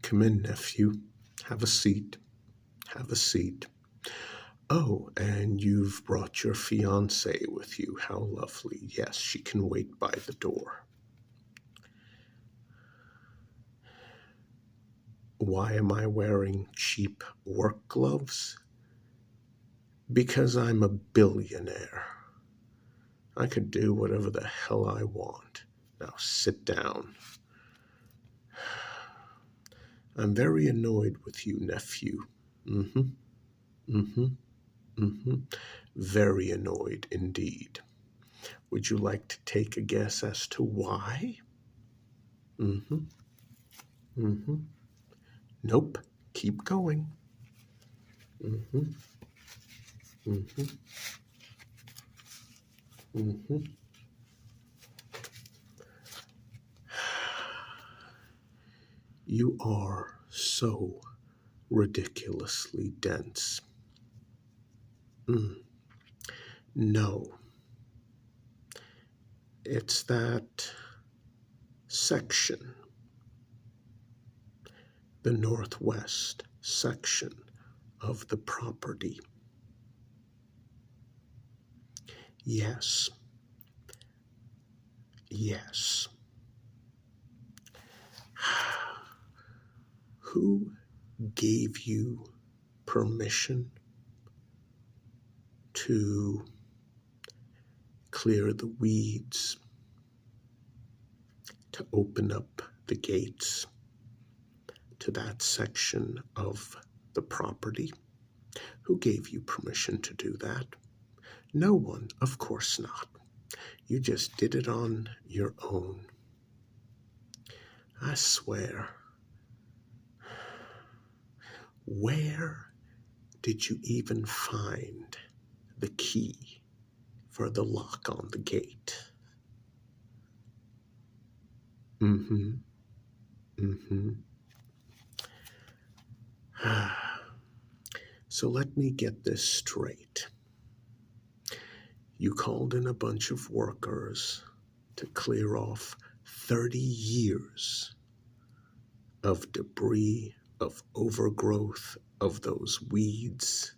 Come in, nephew. Have a seat. Have a seat. Oh, and you've brought your fiancée with you. How lovely. Yes, she can wait by the door. Why am I wearing cheap work gloves? Because I'm a billionaire. I could do whatever the hell I want. Now sit down. I'm very annoyed with you, nephew. Mm-hmm. Mm-hmm. Mm-hmm. Very annoyed indeed. Would you like to take a guess as to why? Mm-hmm. Mm-hmm. Nope. Keep going. Mm-hmm. Mm-hmm. Mm-hmm. You are so ridiculously dense. No. It's that section, the northwest section of the property. Yes. Yes. Who gave you permission to clear the weeds, to open up the gates to that section of the property? Who gave you permission to do that? No one, of course not. You just did it on your own. I swear. Where did you even find the key for the lock on the gate? Mm-hmm. Mm-hmm. So let me get this straight. You called in a bunch of workers to clear off 30 years of debris, of overgrowth, of those weeds.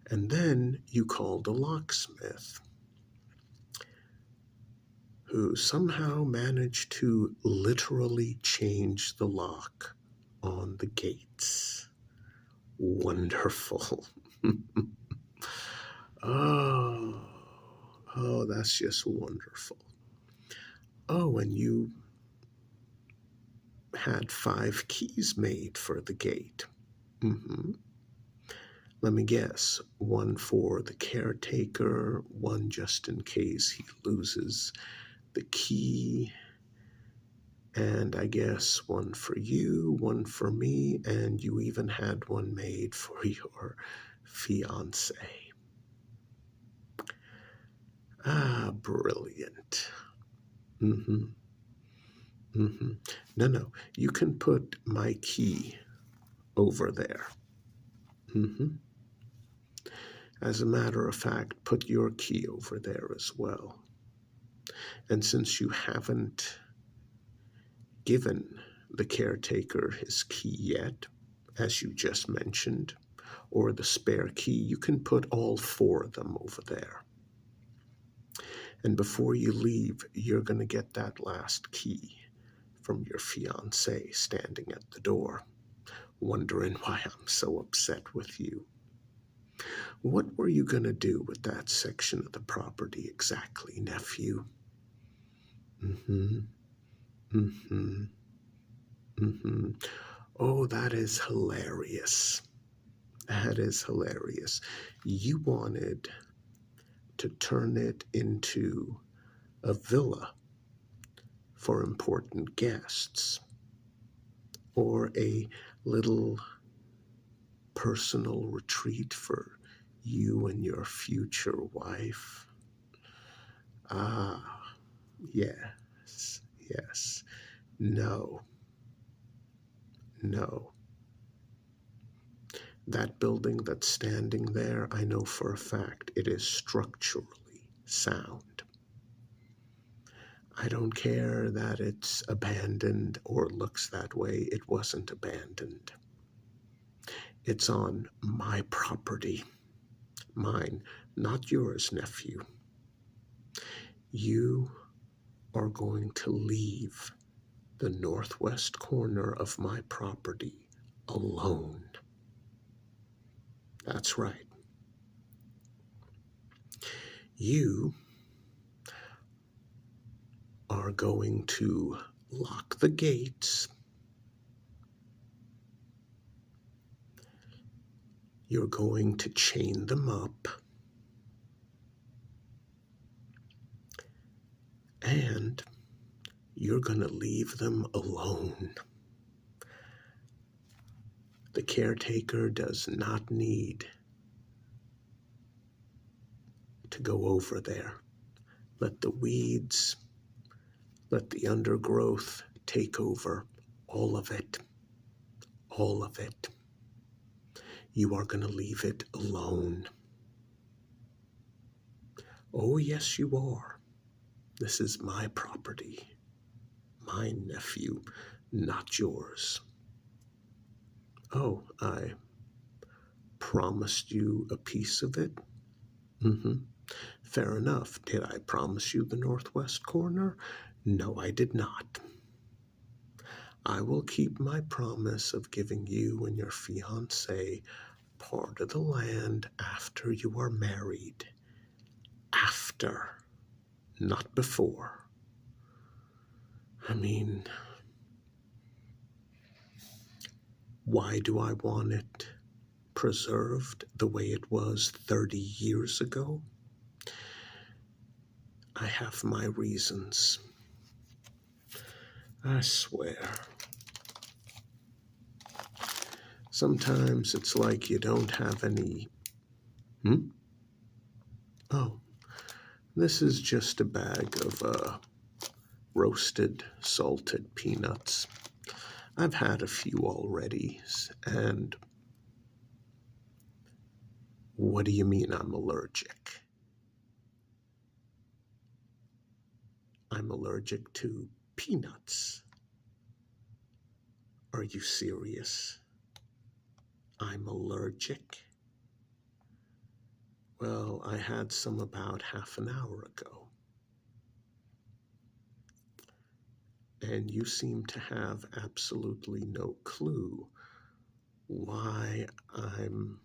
And then you called a locksmith who somehow managed to literally change the lock on the gates. Wonderful. Oh, that's just wonderful. Oh, and you had 5 keys made for the gate. Mm-hmm. Let me guess, 1 for the caretaker, 1 just in case he loses the key, and I guess 1 for you, 1 for me, and you even had 1 made for your fiancé. Ah, brilliant. Mm-hmm. Mm-hmm. No, you can put my key over there. Mm-hmm. As a matter of fact, put your key over there as well. And since you haven't given the caretaker his key yet, as you just mentioned, or the spare key, you can put all 4 of them over there. And before you leave, you're going to get that last key from your fiancé standing at the door, wondering why I'm so upset with you. What were you going to do with that section of the property exactly, nephew? Mm-hmm. Mm-hmm. Mm-hmm. Oh, that is hilarious. That is hilarious. You wanted to turn it into a villa for important guests, or a little personal retreat for you and your future wife. Ah, yes, yes. No. That building that's standing there, I know for a fact it is structurally sound. I don't care that it's abandoned or looks that way. It wasn't abandoned. It's on my property. Mine, not yours, nephew. You are going to leave the northwest corner of my property alone. That's right. You are going to lock the gates. You're going to chain them up. And you're going to leave them alone. The caretaker does not need to go over there. Let the weeds, let the undergrowth take over. All of it. All of it. You are going to leave it alone. Oh, yes, you are. This is my property. My nephew, not yours. Oh, I promised you a piece of it? Fair enough. Did I promise you the northwest corner? No, I did not. I will keep my promise of giving you and your fiancé part of the land after you are married. After, not before. I mean, why do I want it preserved the way it was 30 years ago? I have my reasons. I swear. Sometimes it's like you don't have any... Oh, this is just a bag of roasted, salted peanuts. I've had a few already, and what do you mean I'm allergic? I'm allergic to peanuts. Are you serious? I'm allergic? Well, I had some about half an hour ago. And you seem to have absolutely no clue why I'm...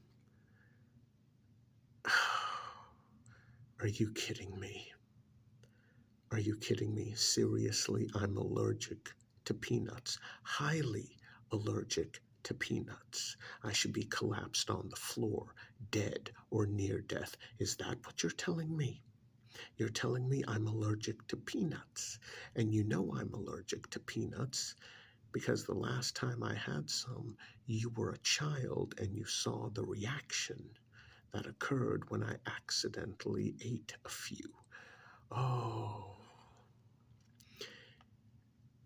Are you kidding me? Are you kidding me? Seriously, I'm allergic to peanuts. Highly allergic to peanuts. I should be collapsed on the floor, dead or near death. Is that what you're telling me? You're telling me I'm allergic to peanuts. And you know I'm allergic to peanuts because the last time I had some, you were a child and you saw the reaction that occurred when I accidentally ate a few. Oh.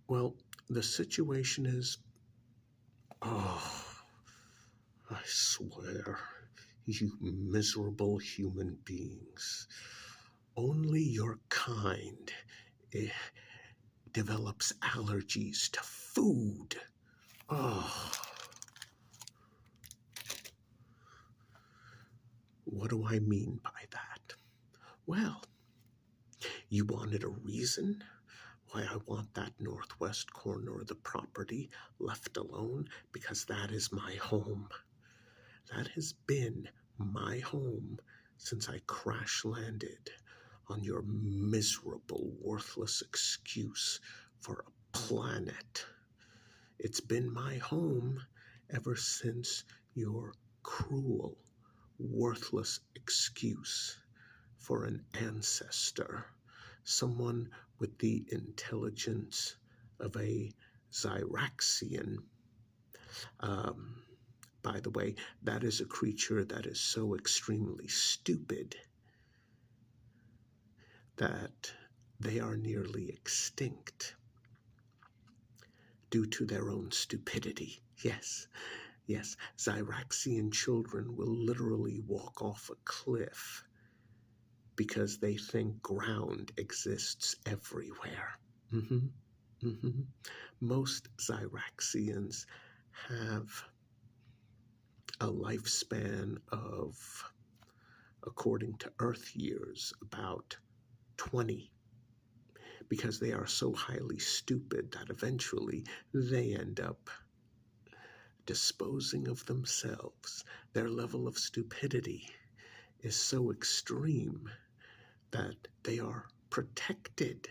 Well, the situation is, oh, I swear, you miserable human beings. Only your kind develops allergies to food. Oh. What do I mean by that? Well, you wanted a reason why I want that northwest corner of the property left alone, because that is my home. That has been my home since I crash landed on your miserable, worthless excuse for a planet. It's been my home ever since your cruel, worthless excuse for an ancestor, someone with the intelligence of a Zyraxian. By the way, that is a creature that is so extremely stupid that they are nearly extinct due to their own stupidity. Yes, Zyraxian children will literally walk off a cliff because they think ground exists everywhere. hmm hmm Most Zyraxians have a lifespan of, according to Earth years, about 20, because they are so highly stupid that eventually they end up disposing of themselves. Their level of stupidity is so extreme that they are protected.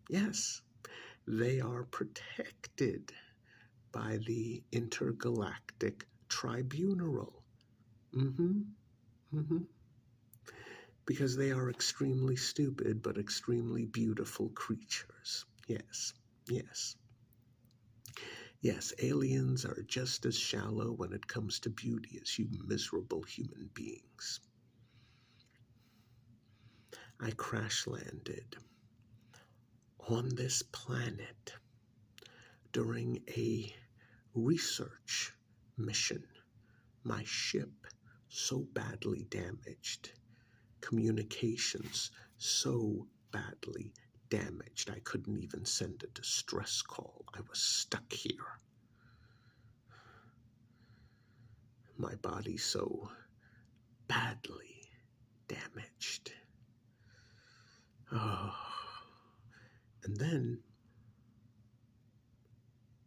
Yes, they are protected by the intergalactic tribunal. Mm-hmm. Mm-hmm. Because they are extremely stupid but extremely beautiful creatures. Yes, yes. Yes, aliens are just as shallow when it comes to beauty as you miserable human beings. I crash landed on this planet during a research mission. My ship so badly damaged, communications so badly damaged, I couldn't even send a distress call. I was stuck here. My body so badly damaged. Oh. And then,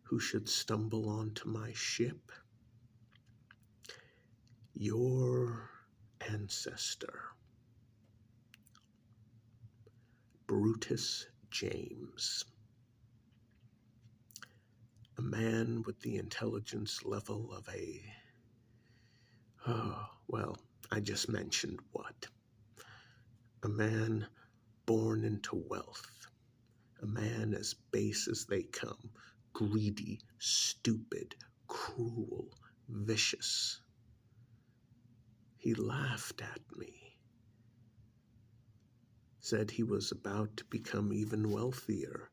who should stumble onto my ship? Your ancestor, Brutus James. A man with the intelligence level of well, I just mentioned what? A man born into wealth. A man as base as they come. Greedy, stupid, cruel, vicious. He laughed at me. Said he was about to become even wealthier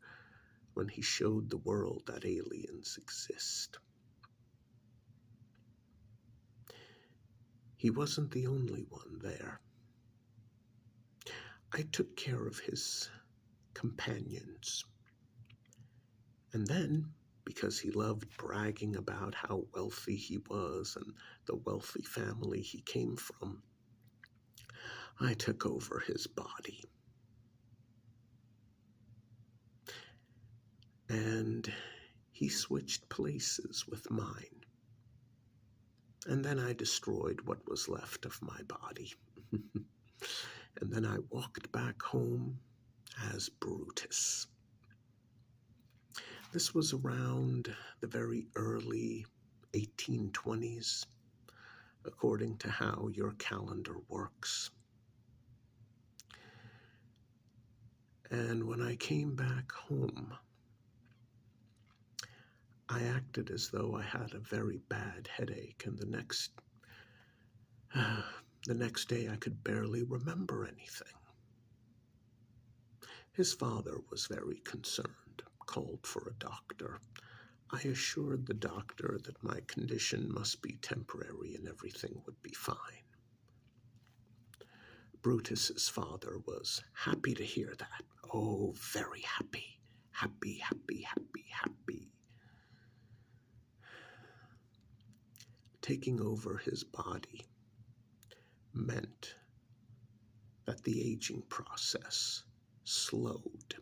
when he showed the world that aliens exist. He wasn't the only one there. I took care of his companions. And then, because he loved bragging about how wealthy he was and the wealthy family he came from, I took over his body. And he switched places with mine. And then I destroyed what was left of my body. And then I walked back home as Brutus. This was around the very early 1820s, according to how your calendar works. And when I came back home, I acted as though I had a very bad headache, and the next day I could barely remember anything. His father was very concerned, called for a doctor. I assured the doctor that my condition must be temporary and everything would be fine. Brutus's father was happy to hear that. Oh, very happy. Happy, happy, happy, happy. Taking over his body meant that the aging process slowed.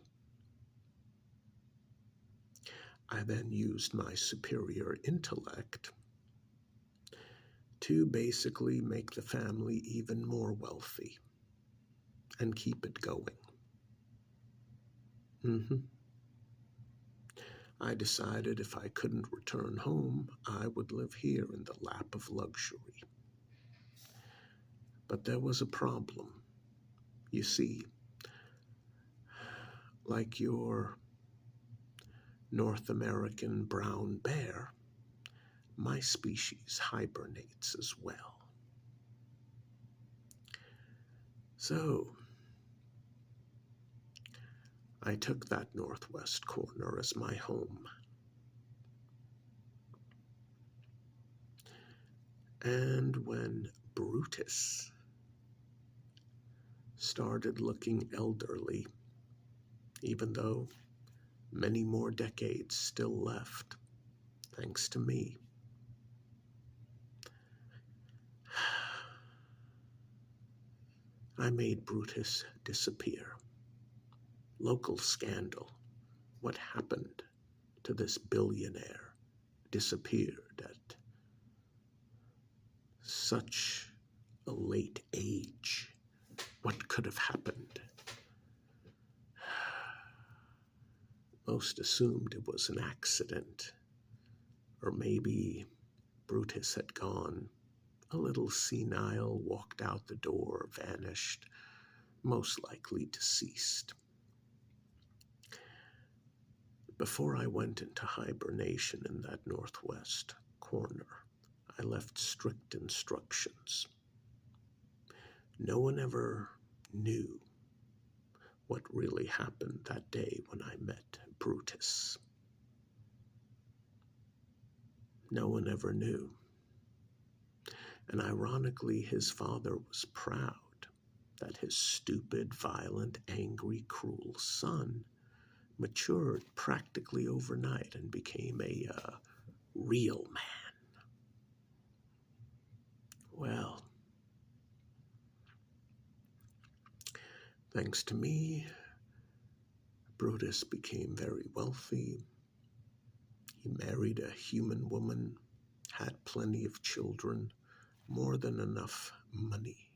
I then used my superior intellect to basically make the family even more wealthy and keep it going. I decided if I couldn't return home, I would live here in the lap of luxury. But there was a problem. You see, like your North American brown bear, my species hibernates as well. So, I took that northwest corner as my home. And when Brutus started looking elderly, even though many more decades still left, thanks to me. I made Brutus disappear. Local scandal. What happened to this billionaire? Disappeared at such a late age. What could have happened? Most assumed it was an accident, or maybe Brutus had gone a little senile, walked out the door, vanished, most likely deceased. Before I went into hibernation in that northwest corner, I left strict instructions. No one ever knew what really happened that day when I met Brutus. No one ever knew. And ironically, his father was proud that his stupid, violent, angry, cruel son matured practically overnight and became a real man. Well, thanks to me, Brutus became very wealthy. He married a human woman, had plenty of children, more than enough money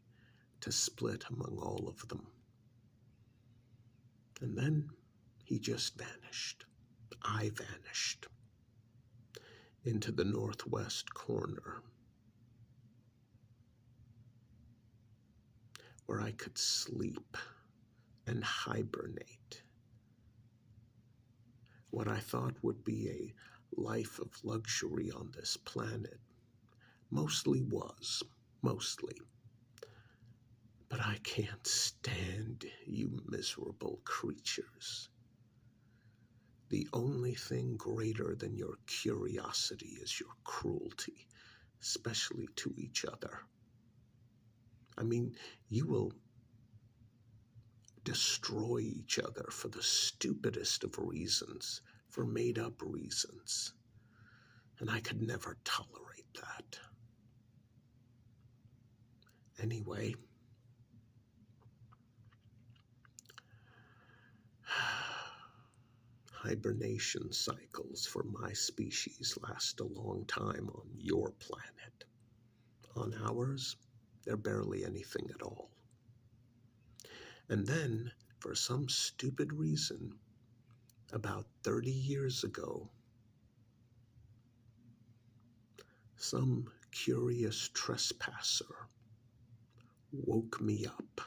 to split among all of them. And then he just vanished. I vanished into the northwest corner where I could sleep and hibernate. What I thought would be a life of luxury on this planet mostly. But I can't stand you miserable creatures. The only thing greater than your curiosity is your cruelty, especially to each other. I mean, you will destroy each other for the stupidest of reasons, for made-up reasons. And I could never tolerate that. Anyway, hibernation cycles for my species last a long time on your planet. On ours, they're barely anything at all. And then, for some stupid reason, about 30 years ago, some curious trespasser woke me up.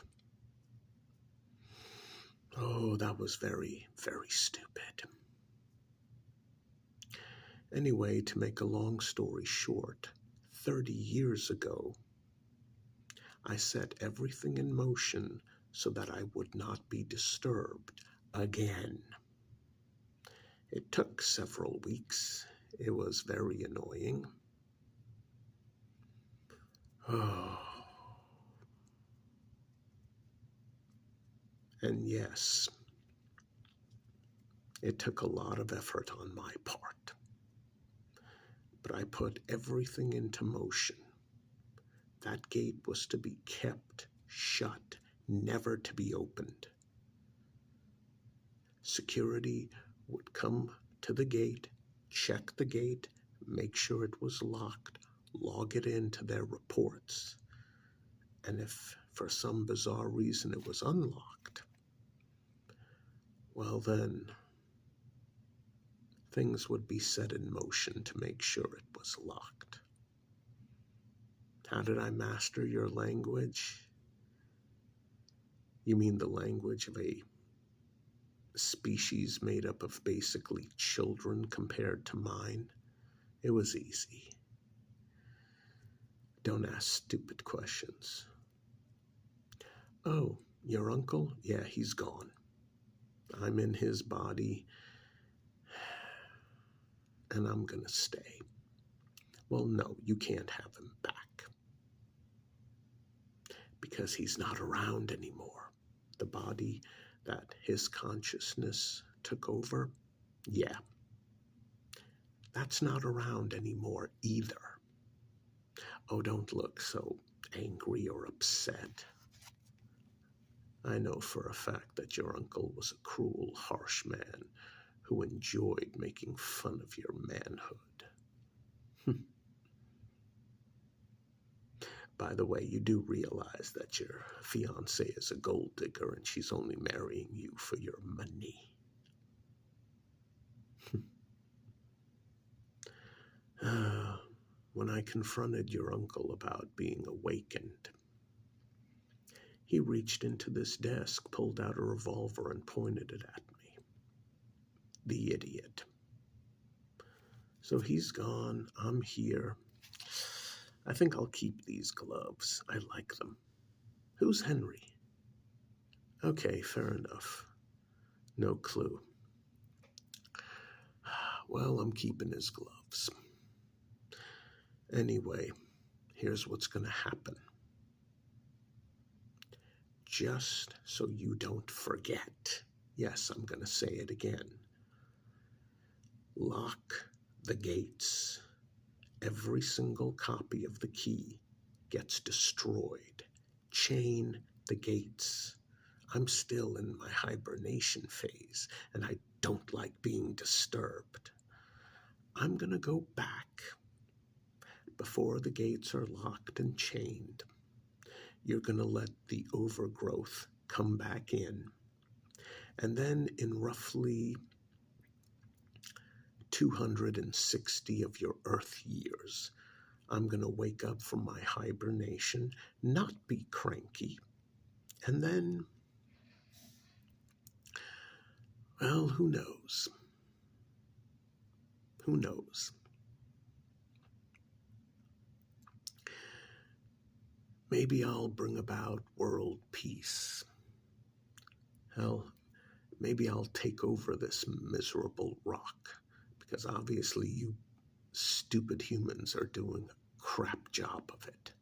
Oh, that was very, very stupid. Anyway, to make a long story short, 30 years ago, I set everything in motion so that I would not be disturbed again. It took several weeks. It was very annoying. Oh. And yes, it took a lot of effort on my part. But I put everything into motion. That gate was to be kept shut, never to be opened. Security would come to the gate, check the gate, make sure it was locked, log it into their reports. And if for some bizarre reason it was unlocked, well then, things would be set in motion to make sure it was locked. How did I master your language? You mean the language of a species made up of basically children compared to mine? It was easy. Don't ask stupid questions. Oh, your uncle? Yeah, he's gone. I'm in his body, and I'm gonna stay. Well, no, you can't have him back, because he's not around anymore. the body that his consciousness took over, yeah, that's not around anymore either. Oh, don't look so angry or upset. I know for a fact that your uncle was a cruel, harsh man who enjoyed making fun of your manhood. By the way, you do realize that your fiancée is a gold digger and she's only marrying you for your money. When I confronted your uncle about being awakened, he reached into this desk, pulled out a revolver, and pointed it at me. The idiot. So he's gone. I'm here. I think I'll keep these gloves. I like them. Who's Henry? Okay, fair enough. No clue. Well, I'm keeping his gloves. Anyway, here's what's going to happen. Just so you don't forget. Yes, I'm going to say it again. Lock the gates. Every single copy of the key gets destroyed. Chain the gates. I'm still in my hibernation phase, and I don't like being disturbed. I'm going to go back before the gates are locked and chained. You're going to let the overgrowth come back in. And then in roughly 260 of your Earth years, I'm going to wake up from my hibernation, not be cranky, and then, well, who knows? Who knows? Maybe I'll bring about world peace. Hell, maybe I'll take over this miserable rock, because obviously you stupid humans are doing a crap job of it.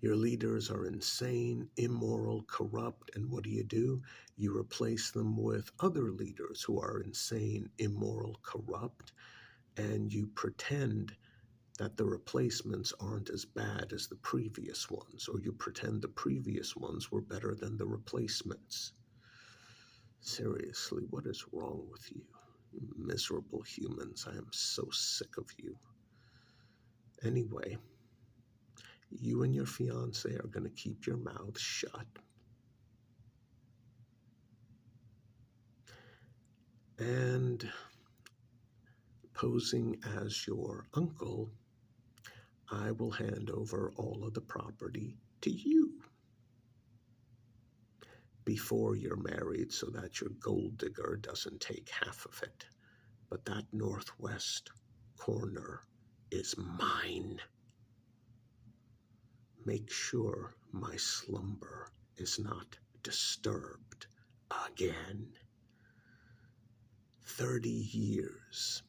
Your leaders are insane, immoral, corrupt, and what do? You replace them with other leaders who are insane, immoral, corrupt, and you pretend that the replacements aren't as bad as the previous ones, or you pretend the previous ones were better than the replacements. Seriously, what is wrong with you? You miserable humans, I am so sick of you. Anyway, you and your fiancé are going to keep your mouths shut. And posing as your uncle, I will hand over all of the property to you before you're married so that your gold digger doesn't take half of it. But that northwest corner is mine. Make sure my slumber is not disturbed again. 30 years.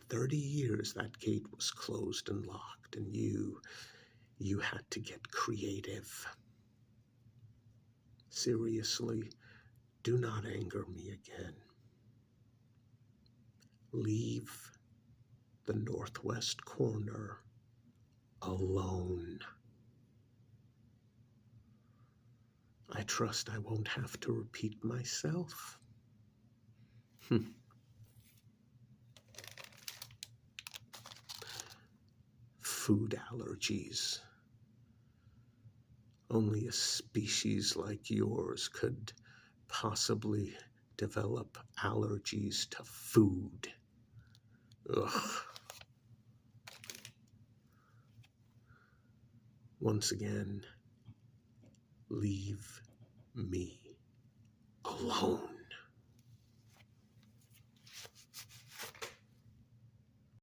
30 years that gate was closed and locked, and you had to get creative. Seriously, do not anger me again. Leave the northwest corner alone. I trust I won't have to repeat myself. Food allergies. Only a species like yours could possibly develop allergies to food. Ugh. Once again, leave me alone.